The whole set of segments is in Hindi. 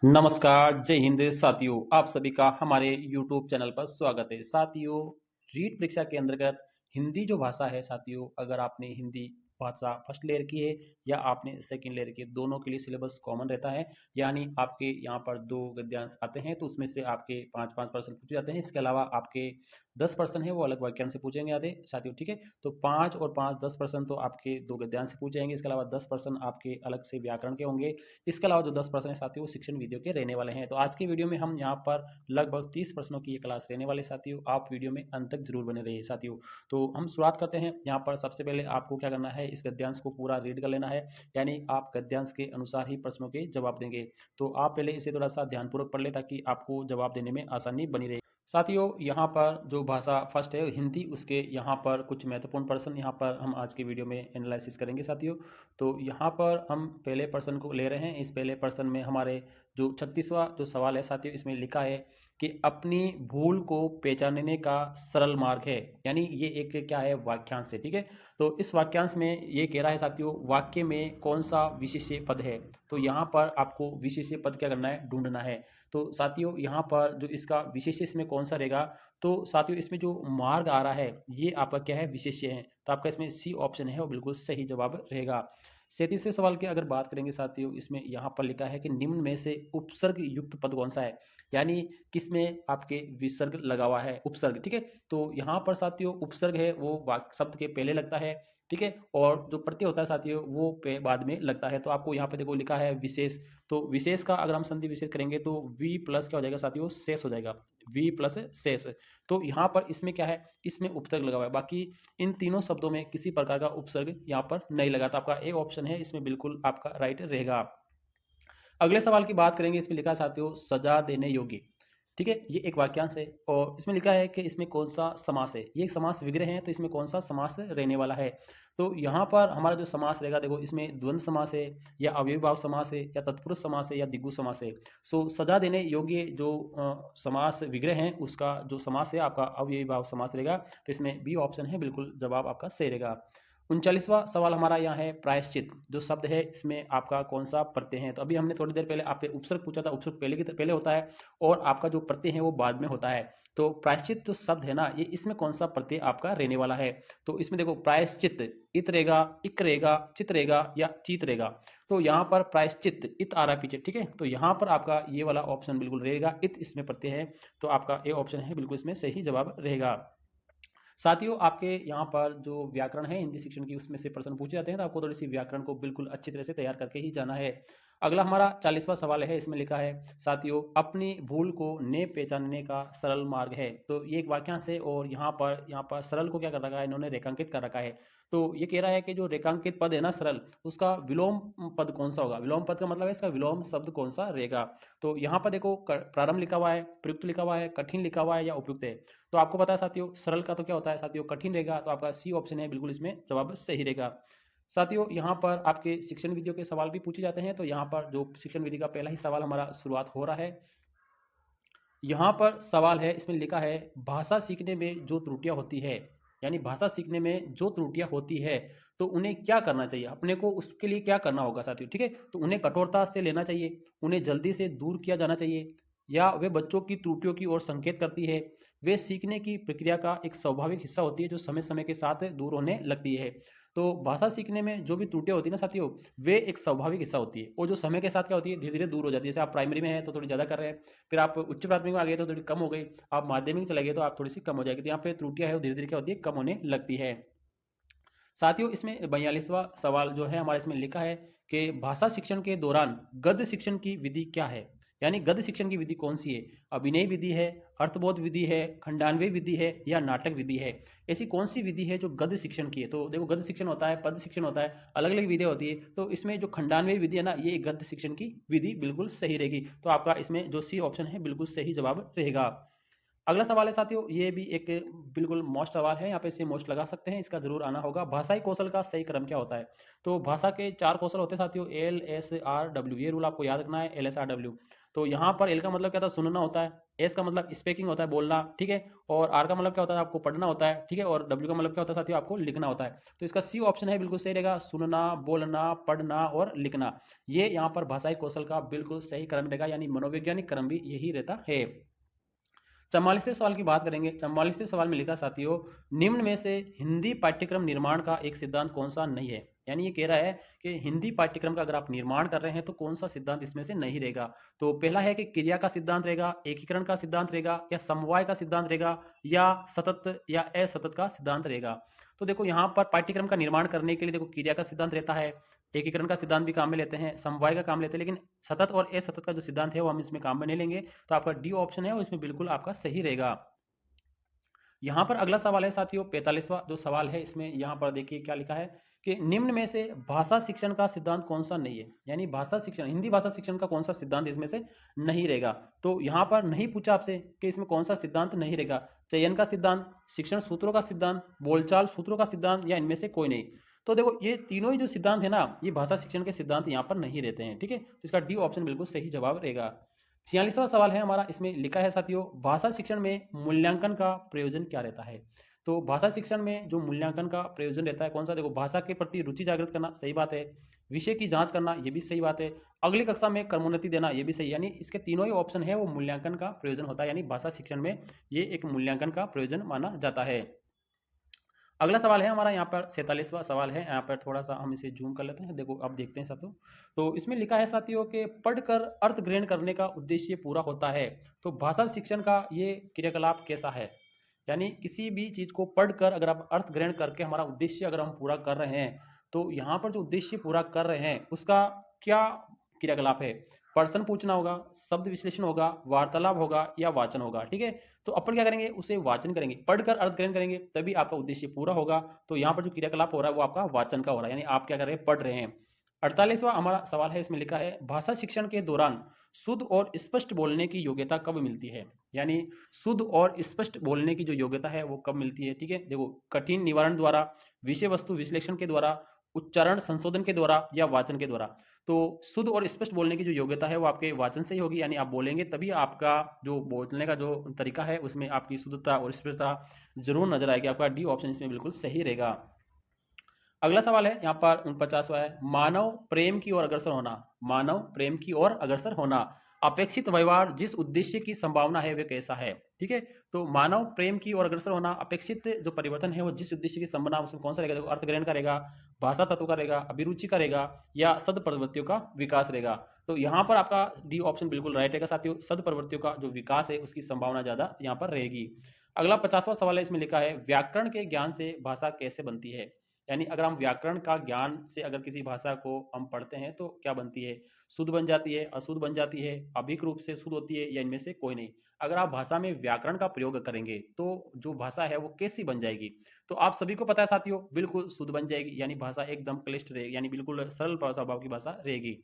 नमस्कार, जय हिंद साथियों, आप सभी का हमारे यूट्यूब चैनल पर स्वागत है। साथियों, रीट परीक्षा के अंतर्गत हिंदी जो भाषा है साथियों, अगर आपने हिंदी भाषा फर्स्ट लेयर की है या आपने सेकंड लेयर की है, दोनों के लिए सिलेबस कॉमन रहता है। यानी आपके यहाँ पर 2 गद्यांश आते हैं तो उसमें से आपके 5-5 प्रश्न पूछे जाते हैं। इसके अलावा आपके 10 प्रश्न है वो अलग वाक्यांश से पूछेंगे आते साथियों, ठीक है। तो 5 और 5 10 प्रश्न तो आपके 2 गद्यांश से पूछे जाएंगे। इसके अलावा 10 प्रश्न आपके अलग से व्याकरण के होंगे। इसके अलावा जो 10 प्रश्न है साथियों, वो शिक्षण वीडियो के रहने वाले हैं। तो आज की वीडियो में हम यहाँ पर लगभग 30 प्रश्नों की ये क्लास रहने वाले साथियों। आप वीडियो में अंत तक जरूर बने रहिए साथियों। तो हम शुरुआत करते हैं। यहाँ पर सबसे पहले आपको क्या करना है, इस गद्यांश को पूरा रीड कर लेना है। यानी आप गद्यांश के अनुसार ही प्रश्नों के जवाब देंगे। तो आप पहले इसे थोड़ा सा ध्यानपूर्वक पढ़ ले ताकि आपको जवाब देने में आसानी बनी रहे। साथियों, यहाँ पर जो भाषा फर्स्ट है हिंदी, उसके यहाँ पर कुछ महत्वपूर्ण प्रश्न यहाँ पर हम आज की वीडियो में एनालिसिस करेंगे साथियों। तो यहाँ पर हम पहले प्रश्न को ले रहे हैं। इस पहले प्रश्न में हमारे जो 36वां जो सवाल है साथियों, इसमें लिखा है कि अपनी भूल को पहचानने का सरल मार्ग है। यानी ये एक क्या है, वाक्यांश है, ठीक है। तो इस वाक्यांश में ये कह रहा है साथियों, वाक्य में कौन सा विशेष्य पद है। तो यहाँ पर आपको विशेष्य पद क्या करना है, ढूंढना है। तो साथियों, यहाँ पर जो इसका विशेष्य इसमें कौन सा रहेगा, तो साथियों इसमें जो मार्ग आ रहा है ये आपका क्या है, विशेष्य है। तो आपका इसमें सी ऑप्शन है वो बिल्कुल सही जवाब रहेगा। 37वें सवाल की अगर बात करेंगे साथियों, इसमें यहाँ पर लिखा है कि निम्न में से उपसर्ग युक्त पद कौन सा है। यानी किसमें आपके विसर्ग लगा हुआ है, उपसर्ग, ठीक है। तो यहाँ पर साथियों उपसर्ग है वो वाक्य शब्द के पहले लगता है, ठीक है। और जो प्रत्यय होता है साथियों वो बाद में लगता है। तो आपको यहाँ पे देखो लिखा है विशेष। तो विशेष का अगर हम संधि विशेष करेंगे तो वी प्लस क्या हो जाएगा साथियों, शेष हो जाएगा, वी प्लस शेष। तो यहाँ पर इसमें क्या है, इसमें उपसर्ग लगा हुआ है। बाकी इन तीनों शब्दों में किसी प्रकार का उपसर्ग यहाँ पर नहीं लगा। तो आपका ए ऑप्शन है इसमें बिल्कुल आपका राइट रहेगा। अगले सवाल की बात करेंगे। इसमें लिखा है साथियों, सजा देने योग्य, ठीक है। ये एक वाक्यांश है और इसमें लिखा है कि इसमें कौन सा समास है। ये एक समास विग्रह है तो इसमें कौन सा समास रहने वाला है। तो यहाँ पर हमारा जो समास रहेगा, देखो इसमें द्वंद्व समास है या अव्ययीभाव समास है या तत्पुरुष समास है या द्विगु समास है। सो सजा देने योग्य जो समास विग्रह है उसका जो समास है आपका अव्ययीभाव समास रहेगा। तो इसमें बी ऑप्शन है बिल्कुल जवाब आपका सही रहेगा। 39वां सवाल हमारा यहाँ है, प्रायश्चित जो शब्द है इसमें आपका कौन सा प्रत्यय है। तो अभी हमने थोड़ी देर पहले आपसे उपसर्ग पूछा था, उपसर्ग पहले होता है और आपका जो प्रत्यय है वो बाद में होता है। तो प्रायश्चित जो शब्द है ना, ये इसमें कौन सा प्रत्यय आपका रहने वाला है। तो इसमें देखो प्रायश्चित इत रहेगा, इक रहेगा, चित रहेगा या चीत रहेगा। तो यहाँ पर प्रायश्चित इत आ रहा है पीछे, ठीक है। तो यहाँ पर आपका ये वाला ऑप्शन बिल्कुल रहेगा, इत इसमें प्रत्यय है। तो आपका ए ऑप्शन है बिल्कुल इसमें सही जवाब रहेगा। साथियों, आपके यहाँ पर जो व्याकरण है हिंदी शिक्षण की, उसमें से प्रश्न पूछे जाते हैं तो आपको थोड़ी सी व्याकरण को बिल्कुल अच्छी तरह से तैयार करके ही जाना है। अगला हमारा 40वां सवाल है। इसमें लिखा है साथियों, अपनी भूल को ने पहचानने का सरल मार्ग है। तो ये एक वाक्यांश है और यहाँ पर सरल को क्या कर रखा है, इन्होंने रेखांकित कर रखा है। तो ये कह रहा है कि जो रेखांकित पद है ना सरल, उसका विलोम पद कौन सा होगा। विलोम पद का मतलब है इसका विलोम शब्द कौन सा रहेगा। तो यहाँ पर देखो प्रारंभ लिखा हुआ है, प्रयुक्त लिखा हुआ है, कठिन लिखा हुआ है या उपयुक्त है। तो आपको पता है साथियों, सरल का तो क्या होता है साथियों, कठिन रहेगा। तो आपका सी ऑप्शन है बिल्कुल इसमें जवाब सही रहेगा। साथियों, यहाँ पर आपके शिक्षण विधियों के सवाल भी पूछे जाते हैं। तो यहाँ पर जो शिक्षण विधि का पहला ही सवाल हमारा शुरुआत हो रहा है। यहाँ पर सवाल है, इसमें लिखा है, भाषा सीखने में जो त्रुटियां होती है, यानी भाषा सीखने में जो त्रुटियां होती है तो उन्हें क्या करना चाहिए, अपने को उसके लिए क्या करना होगा साथियों, ठीक है। तो उन्हें कठोरता से लेना चाहिए, उन्हें जल्दी से दूर किया जाना चाहिए, या वे बच्चों की त्रुटियों की ओर संकेत करती है, वे सीखने की प्रक्रिया का एक स्वाभाविक हिस्सा होती है जो समय समय के साथ दूर होने लगती है। तो भाषा सीखने में जो भी त्रुटियां होती है ना साथियों, वे एक स्वाभाविक हिस्सा होती है और जो समय के साथ क्या होती है, धीरे धीरे दूर हो जाती है। जैसे आप प्राइमरी में है तो थोड़ी ज़्यादा कर रहे हैं, फिर आप उच्च प्राथमिक में आ गए तो थोड़ी कम हो गई, आप माध्यमिक चले गए तो आप थोड़ी सी कम हो जाएगी। तो यहाँ पे त्रुटियां है वो धीरे धीरे क्या होती है, कम होने लगती है। साथियों, इसमें 42वां सवाल जो है हमारे इसमें लिखा है कि भाषा शिक्षण के दौरान गद्य शिक्षण की विधि क्या है। यानी गद्य शिक्षण की विधि कौन सी है, अभिनय विधि है, अर्थबोध विधि है, खंडान्वय विधि है या नाटक विधि है। ऐसी कौन सी विधि है जो गद्य शिक्षण की है। तो देखो गद्य शिक्षण होता है, पद शिक्षण होता है, अलग अलग विधि होती है। तो इसमें जो खंडान्वय विधि है ना, ये गद्य शिक्षण की विधि बिल्कुल सही रहेगी। तो आपका इसमें जो सी ऑप्शन है बिल्कुल सही जवाब रहेगा। अगला सवाल है साथियों, ये भी एक बिल्कुल मोस्ट सवाल है, यहाँ पे से मोस्ट लगा सकते हैं, इसका जरूर आना होगा। भाषाई कौशल का सही क्रम क्या होता है। तो भाषा के 4 कौशल होते हैं साथियों, एल एस आर डब्ल्यू, ये रूल आपको याद रखना है, एल एस आर डब्ल्यू। तो यहाँ पर एल का मतलब क्या था, सुनना होता है, एस का मतलब स्पीकिंग होता है, बोलना, ठीक है, और आर का मतलब क्या होता है, आपको पढ़ना होता है, ठीक है, और डब्ल्यू का मतलब क्या होता है साथियों, आपको लिखना होता है। तो इसका सी ऑप्शन है बिल्कुल सही रहेगा, सुनना, बोलना, पढ़ना और लिखना। ये यहाँ पर भाषाई कौशल का बिल्कुल सही क्रम रहेगा, यानी मनोवैज्ञानिक क्रम भी यही रहता है। 44वें सवाल की बात करेंगे। 44वें सवाल में लिखा साथियों, निम्न में से हिंदी पाठ्यक्रम निर्माण का एक सिद्धांत कौन सा नहीं है। यानी ये कह रहा है कि हिंदी पाठ्यक्रम का अगर आप निर्माण कर रहे हैं तो कौन सा सिद्धांत इसमें से नहीं रहेगा। तो पहला है कि क्रिया का सिद्धांत रहेगा, एकीकरण का सिद्धांत रहेगा, या समवाय का सिद्धांत रहेगा, या सतत या असतत का सिद्धांत रहेगा। तो देखो यहाँ पर पाठ्यक्रम का निर्माण करने के लिए देखो क्रिया का सिद्धांत रहता है, एकीकरण का सिद्धांत भी काम में लेते हैं, समवाय का काम लेते हैं, लेकिन सतत और असतत का जो सिद्धांत है वो हम इसमें काम में नहीं लेंगे। तो आपका डी ऑप्शन है वो इसमें बिल्कुल आपका सही रहेगा। यहाँ पर अगला सवाल है साथियों, 45वां जो सवाल है, इसमें यहाँ पर देखिए क्या लिखा है कि निम्न में से भाषा शिक्षण का सिद्धांत कौन सा नहीं है। यानी भाषा शिक्षण, हिंदी भाषा शिक्षण का कौन सा सिद्धांत इसमें से नहीं रहेगा। तो यहाँ पर नहीं पूछा आपसे कि इसमें कौन सा सिद्धांत नहीं रहेगा, चयन का सिद्धांत, शिक्षण सूत्रों का सिद्धांत, बोलचाल सूत्रों का सिद्धांत, या इनमें से कोई नहीं। तो देखो ये तीनों ही जो सिद्धांत है ना, ये भाषा शिक्षण के सिद्धांत यहाँ पर नहीं रहते हैं, ठीक है। तो इसका डी ऑप्शन बिल्कुल सही जवाब रहेगा। 46वां सवाल है हमारा, इसमें लिखा है साथियों, भाषा शिक्षण में मूल्यांकन का प्रयोजन क्या रहता है। तो भाषा शिक्षण में जो मूल्यांकन का प्रयोजन रहता है कौन सा, देखो भाषा के प्रति रुचि जागृत करना, सही बात है, विषय की जांच करना, ये भी सही बात है, अगली कक्षा में क्रमोन्नति देना, ये भी सही। यानी इसके तीनों ही ऑप्शन है वो मूल्यांकन का प्रयोजन होता है, यानी भाषा शिक्षण में ये एक मूल्यांकन का प्रयोजन माना जाता है। अगला सवाल है हमारा यहाँ पर 47वां सवाल है, यहाँ पर थोड़ा सा हम इसे जूम कर लेते हैं, देखो अब देखते हैं साथियों। तो इसमें लिखा है साथियों कि पढ़कर अर्थ ग्रहण करने का उद्देश्य पूरा होता है। तो भाषा शिक्षण का ये क्रियाकलाप कैसा है। यानी किसी भी चीज को पढ़कर अगर आप अर्थ ग्रहण करके हमारा उद्देश्य अगर हम पूरा कर रहे हैं, तो यहाँ पर जो उद्देश्य पूरा कर रहे हैं उसका क्या क्रियाकलाप है। प्रश्न पूछना होगा, शब्द विश्लेषण होगा, वार्तालाप होगा, या वाचन होगा, ठीक है। तो अपन क्या करेंगे, उसे वाचन करेंगे, पढ़कर अर्थ ग्रहण करेंगे, तभी आपका उद्देश्य पूरा होगा। तो यहाँ पर जो क्रियाकलाप हो रहा है वो आपका वाचन का हो रहा है, यानी आप क्या कर रहे हैं, पढ़ रहे हैं। 48वां हमारा सवाल है, इसमें लिखा है, भाषा शिक्षण के दौरान शुद्ध और स्पष्ट बोलने की योग्यता कब मिलती है। यानी शुद्ध और स्पष्ट बोलने की जो योग्यता है वो कब मिलती है, ठीक है। देखो, कठिन निवारण द्वारा, विषय वस्तु विश्लेषण के द्वारा, उच्चारण संशोधन के द्वारा, या वाचन के द्वारा। तो शुद्ध और स्पष्ट बोलने की जो योग्यता है वो आपके वाचन से ही होगी, यानी आप बोलेंगे तभी आपका जो बोलने का जो तरीका है उसमें आपकी शुद्धता और स्पष्टता जरूर नजर आएगी। आपका डी ऑप्शन इसमें बिल्कुल सही रहेगा। अगला सवाल है यहाँ पर 49वां है, मानव प्रेम की ओर अग्रसर होना। मानव प्रेम की ओर अग्रसर होना, अपेक्षित व्यवहार जिस उद्देश्य की संभावना है वह कैसा है, ठीक है। तो मानव प्रेम की ओर अग्रसर होना, अपेक्षित जो परिवर्तन है वो जिस उद्देश्य की संभावना, उसमें कौन सा रहेगा, देखो अर्थ ग्रहण का रहेगा, भाषा तत्व का रहेगा, अभिरुचि का रहेगा, या सद प्रवृत्तियों का विकास रहेगा। तो यहाँ पर आपका डी ऑप्शन बिल्कुल राइट रहेगा साथियों, सद प्रवृत्तियों का जो विकास है उसकी संभावना ज्यादा यहाँ पर रहेगी। अगला 50वां सवाल है, इसमें लिखा है, व्याकरण के ज्ञान से भाषा कैसे बनती है। यानी अगर हम व्याकरण का ज्ञान से अगर किसी भाषा को हम पढ़ते हैं तो क्या बनती है, शुद्ध बन जाती है, अशुद्ध बन जाती है, अभिक रूप से शुद्ध होती है, या इनमें से कोई नहीं। अगर आप भाषा में व्याकरण का प्रयोग करेंगे तो जो भाषा है वो कैसी बन जाएगी। तो आप सभी को पता है साथियों, बिल्कुल शुद्ध बन जाएगी, यानी भाषा एकदम क्लिष्ट रहेगी, यानी बिल्कुल सरल स्वभाव की भाषा रहेगी।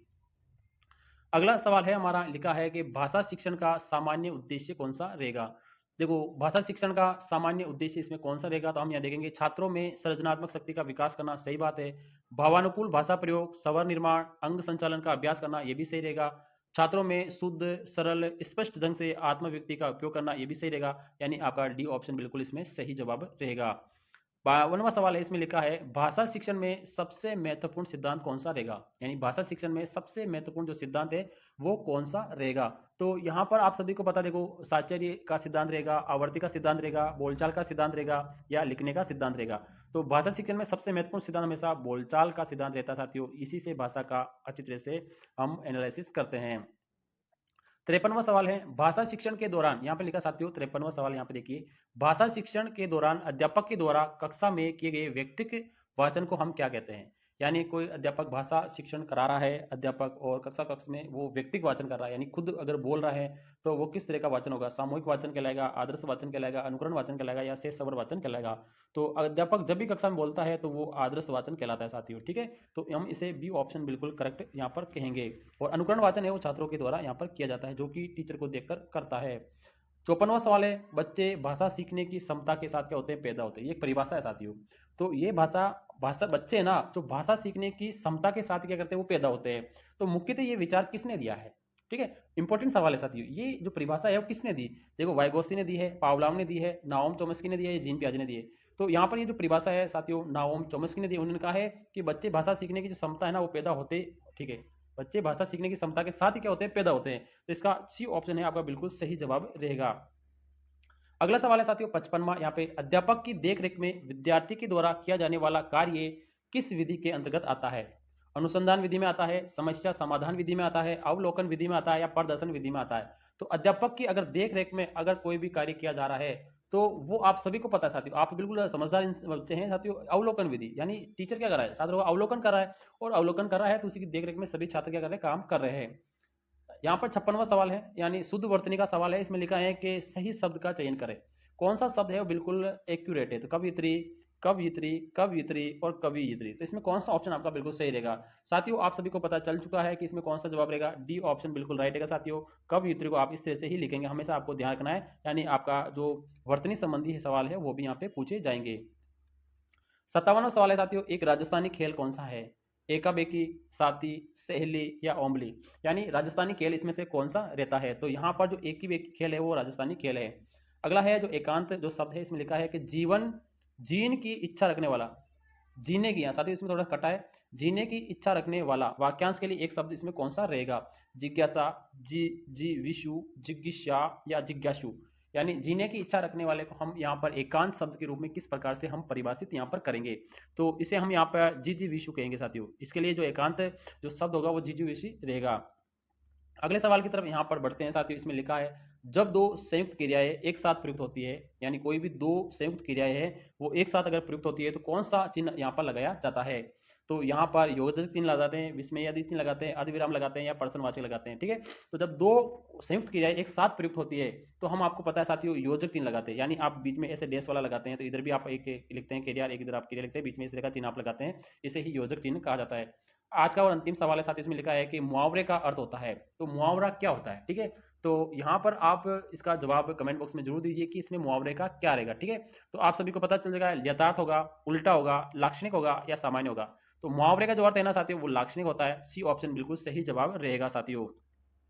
अगला सवाल है हमारा, लिखा है कि भाषा शिक्षण का सामान्य उद्देश्य कौन सा रहेगा। देखो, भाषा शिक्षण का सामान्य उद्देश्य इसमें कौन सा रहेगा, तो हम यहाँ देखेंगे, छात्रों में सृजनात्मक शक्ति का विकास करना, सही बात है। भावानुकूल भाषा प्रयोग, स्वर निर्माण, अंग संचालन का अभ्यास करना, ये भी सही रहेगा। छात्रों में शुद्ध, सरल, स्पष्ट ढंग से आत्मव्यक्ति का उपयोग करना, ये भी सही रहेगा। यानी आपका डी ऑप्शन बिल्कुल इसमें सही जवाब रहेगा। 52वां सवाल है, इसमें लिखा है, भाषा शिक्षण में सबसे महत्वपूर्ण सिद्धांत कौन सा रहेगा। यानी भाषा शिक्षण में सबसे महत्वपूर्ण जो सिद्धांत है वो कौन सा रहेगा। तो यहाँ पर आप सभी को पता, देखो, साहचर्य का सिद्धांत रहेगा, आवर्ती का सिद्धांत रहेगा, बोलचाल का सिद्धांत रहेगा, या लिखने का सिद्धांत रहेगा। तो भाषा शिक्षण में सबसे महत्वपूर्ण सिद्धांत हमेशा बोलचाल का सिद्धांत रहता है साथियों, इसी से भाषा का अच्छी तरह से हम एनालिसिस करते हैं। 53वां सवाल है, भाषा शिक्षण के दौरान, यहाँ पे लिखा साथियों 53वां सवाल, यहाँ पे देखिए, भाषा शिक्षण के दौरान अध्यापक के द्वारा कक्षा में किए गए व्यक्तिगत वाचन को हम क्या कहते हैं। यानी कोई अध्यापक भाषा शिक्षण करा रहा है अध्यापक, और कक्षा कक्ष में वो व्यक्तिगत वाचन कर रहा है, यानी खुद अगर बोल रहा है तो वो किस तरह का वाचन होगा, सामूहिक वाचन कहलाएगा, आदर्श वाचन कहलाएगा, अनुकरण वाचन कहलाएगा, या शेष सबर वाचन कहलाएगा। तो अध्यापक जब भी कक्षा में बोलता है तो वो आदर्श वाचन कहलाता है साथियों, ठीक है। तो हम इसे बी ऑप्शन बिल्कुल करेक्ट यहाँ पर कहेंगे। और अनुकरण वाचन है वो छात्रों के द्वारा यहाँ पर किया जाता है, जो कि टीचर को देखकर करता है। 54वां सवाल है, बच्चे भाषा सीखने की क्षमता के साथ क्या होते हैं, पैदा होते हैं। ये एक परिभाषा है साथियों। तो ये भाषा भाषा बच्चे ना जो भाषा सीखने की क्षमता के साथ क्या करते हैं, वो पैदा होते हैं। तो मुख्यतः ये विचार किसने दिया है, ठीक है, इंपॉर्टेंट सवाल है साथियों। ये जो परिभाषा है वो किसने दी? देखो वाइगोत्स्की ने दी है, पावलोव ने दी है, नाओम चोम्स्की ने दी है, जीन पियाजे ने दी है। तो यहाँ पर ये जो परिभाषा है साथियों, नाओम चोम्स्की ने दी है। उन्होंने कहा है कि बच्चे भाषा सीखने की जो क्षमता है ना वो पैदा होते, ठीक है, बच्चे भाषा सीखने की क्षमता के साथ ही क्या होते हैं, पैदा होते हैं। तो इसका सी ऑप्शन है आपका बिल्कुल सही जवाब रहेगा। अगला सवाल है साथियों 55वां, यहाँ पे अध्यापक की देखरेख में विद्यार्थी के द्वारा किया जाने वाला कार्य किस विधि के अंतर्गत आता है? अनुसंधान विधि में आता है, समस्या समाधान विधि में आता है, अवलोकन विधि में आता है या प्रदर्शन विधि में आता है? तो अध्यापक की अगर देखरेख में अगर कोई भी कार्य किया जा रहा है तो वो आप सभी को पता है साथियों, आप बिल्कुल समझदार बच्चे हैं साथियों। अवलोकन विधि यानी टीचर क्या कर रहा है, छात्र को अवलोकन कर रहा है, और अवलोकन कर रहा है तो उसी की देखरेख में सभी छात्र क्या कर रहे हैं, काम कर रहे हैं। यहाँ पर 56वां सवाल है यानी शुद्ध वर्तनी का सवाल है। इसमें लिखा है कि सही शब्द का चयन करें। कौन सा शब्द है वो बिल्कुल एक्यूरेट है? तो कवयित्री, कवयित्री, कवयित्री और कवियित्री। तो इसमें कौन सा ऑप्शन आपका बिल्कुल सही रहेगा? साथियों आप सभी को पता चल चुका है कि इसमें कौन सा जवाब रहेगा, डी ऑप्शन बिल्कुल राइट रहेगा साथियों। कवयित्री को आप इस तरह से ही लिखेंगे, हमेशा आपको ध्यान रखना है, यानी आपका जो वर्तनी संबंधी सवाल है वो भी यहाँ पे पूछे जाएंगे। 57वां सवाल है साथियों, एक राजस्थानी खेल कौन सा है? एका बेकी, साती, सहेली या ओम्बली। यानी राजस्थानी खेल इसमें से कौन सा रहता है? तो यहाँ पर जो एकी बेकी खेल है वो राजस्थानी खेल है। अगला है जो एकांत जो शब्द है, इसमें लिखा है कि जीवन जीन की इच्छा रखने वाला, जीने की, यहाँ साथियों इसमें थोड़ा कटा है, जीने की इच्छा रखने वाला वाक्यांश के लिए एक शब्द इसमें कौन सा रहेगा? जिज्ञासा, जी जी विशु, जिज्ञासा या जिज्ञासु। यानी जीने की इच्छा रखने वाले को हम यहाँ पर एकांत शब्द के रूप में किस प्रकार से हम परिभाषित यहाँ पर करेंगे? तो इसे हम यहाँ पर जी जी विशु कहेंगे साथियों। इसके लिए जो एकांत जो शब्द होगा वो जी जी विशु रहेगा। अगले सवाल की तरफ यहाँ पर बढ़ते हैं साथियों। इसमें लिखा है जब दो संयुक्त क्रियाएं एक साथ प्रयुक्त होती है, यानी कोई भी दो संयुक्त क्रियाएं हैं वो एक साथ अगर प्रयुक्त होती है तो कौन सा चिन्ह यहाँ पर लगाया जाता है? तो यहाँ पर योजक चिन्ह लगाते हैं, विस्मयादि चिन्ह लगाते हैं, अर्धविराम लगाते हैं या प्रश्नवाचक लगाते हैं। ठीक है, तो जब दो संयुक्त क्रियाएं एक साथ प्रयुक्त होती है तो हम आपको पता है साथियों योजक चिन्ह लगाते हैं, यानी आप बीच में ऐसे डैश वाला लगाते हैं, तो इधर भी आप एक लिखते हैं क्रिया, एक इधर आप क्रिया लिखते हैं, बीच में इस तरह का चिन्ह आप लगाते हैं, इसे ही योजक चिन्ह कहा जाता है। आज का और अंतिम सवाल है साथ इसमें लिखा है कि मुहावरे का अर्थ होता है, तो मुहावरा क्या होता है? ठीक है, तो यहाँ पर आप इसका जवाब कमेंट बॉक्स में जरूर दीजिए कि इसमें मुहावरे का क्या रहेगा। ठीक है, तो आप सभी को पता चल जाएगा, यथार्थ होगा, उल्टा होगा, लाक्षणिक होगा या सामान्य होगा। तो मुहावरे का जो अर्थ है ना साथियों वो लाक्षणिक होता है। सी ऑप्शन बिल्कुल सही जवाब रहेगा साथियों।